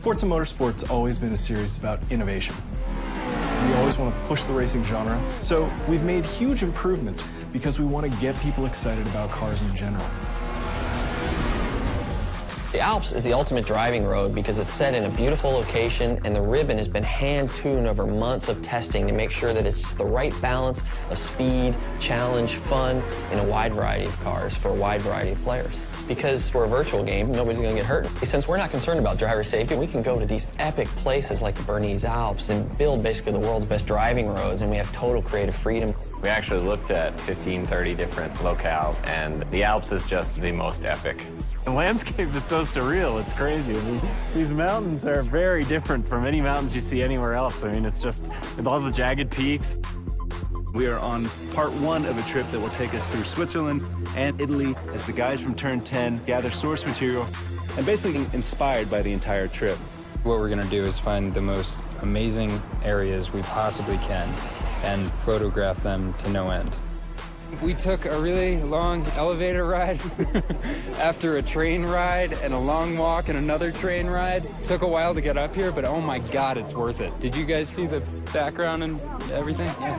Forza Motorsport's always been a series about innovation. We always want to push the racing genre, so we've made huge improvements because we want to get people excited about cars in general. The Alps is the ultimate driving road because it's set in a beautiful location and the ribbon has been hand-tuned over months of testing to make sure that it's just the right balance of speed, challenge, fun in a wide variety of cars for a wide variety of players. Because we're a virtual game, nobody's going to get hurt. Since we're not concerned about driver safety, we can go to these epic places like the Bernese Alps and build basically the world's best driving roads, and we have total creative freedom. We actually looked at 15, 30 different locales, and the Alps is just the most epic. The landscape is so surreal, it's crazy. I mean, these mountains are very different from any mountains you see anywhere else. I mean, it's just with all the jagged peaks. We are on part one of a trip that will take us through Switzerland and Italy as the guys from Turn 10 gather source material and basically inspired by the entire trip. What we're going to do is find the most amazing areas we possibly can and photograph them to no end. We took a really long elevator ride after a train ride and a long walk and another train ride. Took a while to get up here, but oh my God, it's worth it. Did you guys see the background and everything? Yeah.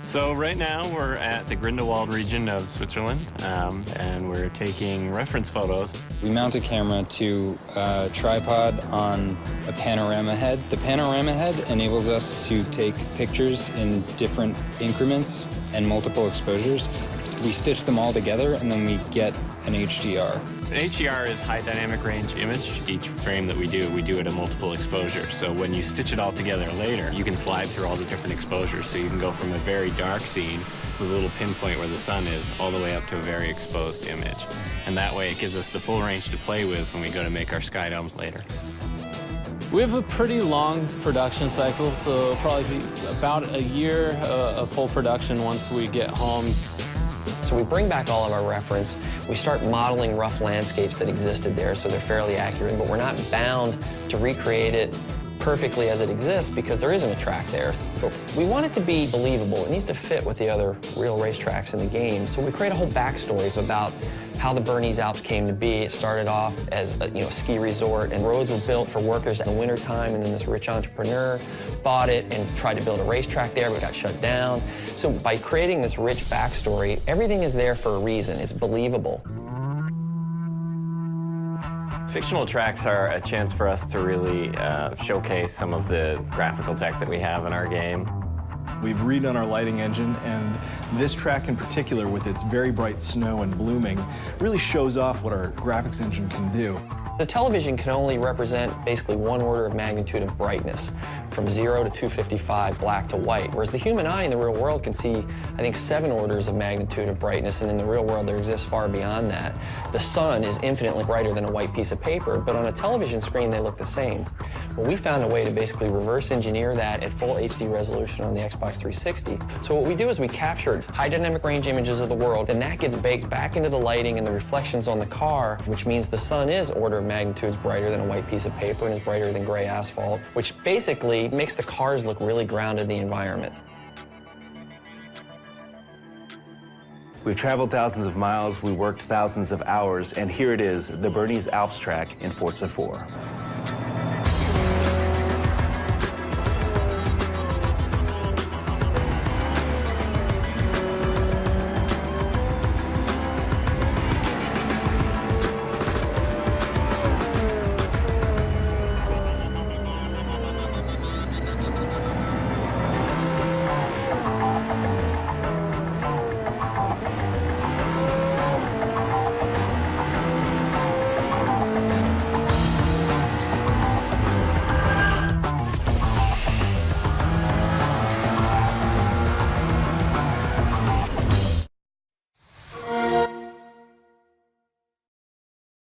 So right now we're at the Grindelwald region of Switzerland, and we're taking reference photos. We mount a camera to a tripod on a panorama head. The panorama head enables us to take pictures in different increments and multiple exposures. We stitch them all together and then we get an HDR. An HDR is high dynamic range image. Each frame that we do at a multiple exposure. So when you stitch it all together later, you can slide through all the different exposures. So you can go from a very dark scene with a little pinpoint where the sun is all the way up to a very exposed image. And that way it gives us the full range to play with when we go to make our sky domes later. We have a pretty long production cycle, so probably about a year of full production once we get home. So we bring back all of our reference, we start modeling rough landscapes that existed there so they're fairly accurate, but we're not bound to recreate it perfectly as it exists because there isn't a track there. But we want it to be believable. It needs to fit with the other real racetracks in the game. So we create a whole backstory about how the Bernese Alps came to be. It started off as a ski resort, and roads were built for workers in the wintertime, and then this rich entrepreneur bought it and tried to build a racetrack there, but got shut down. So by creating this rich backstory, everything is there for a reason. It's believable. Fictional tracks are a chance for us to really showcase some of the graphical tech that we have in our game. We've redone our lighting engine, and this track in particular, with its very bright snow and blooming, really shows off what our graphics engine can do. The television can only represent basically one order of magnitude of brightness, from 0 to 255, black to white, whereas the human eye in the real world can see, I think, 7 orders of magnitude of brightness, and in the real world there exists far beyond that. The sun is infinitely brighter than a white piece of paper, but on a television screen they look the same. Well, we found a way to basically reverse engineer that at full HD resolution on the Xbox 360. So what we do is we captured high dynamic range images of the world, and that gets baked back into the lighting and the reflections on the car, which means the sun is order of magnitudes brighter than a white piece of paper and is brighter than gray asphalt, which basically makes the cars look really grounded in the environment. We've traveled thousands of miles, we worked thousands of hours, and here it is, the Bernese Alps track in Forza 4.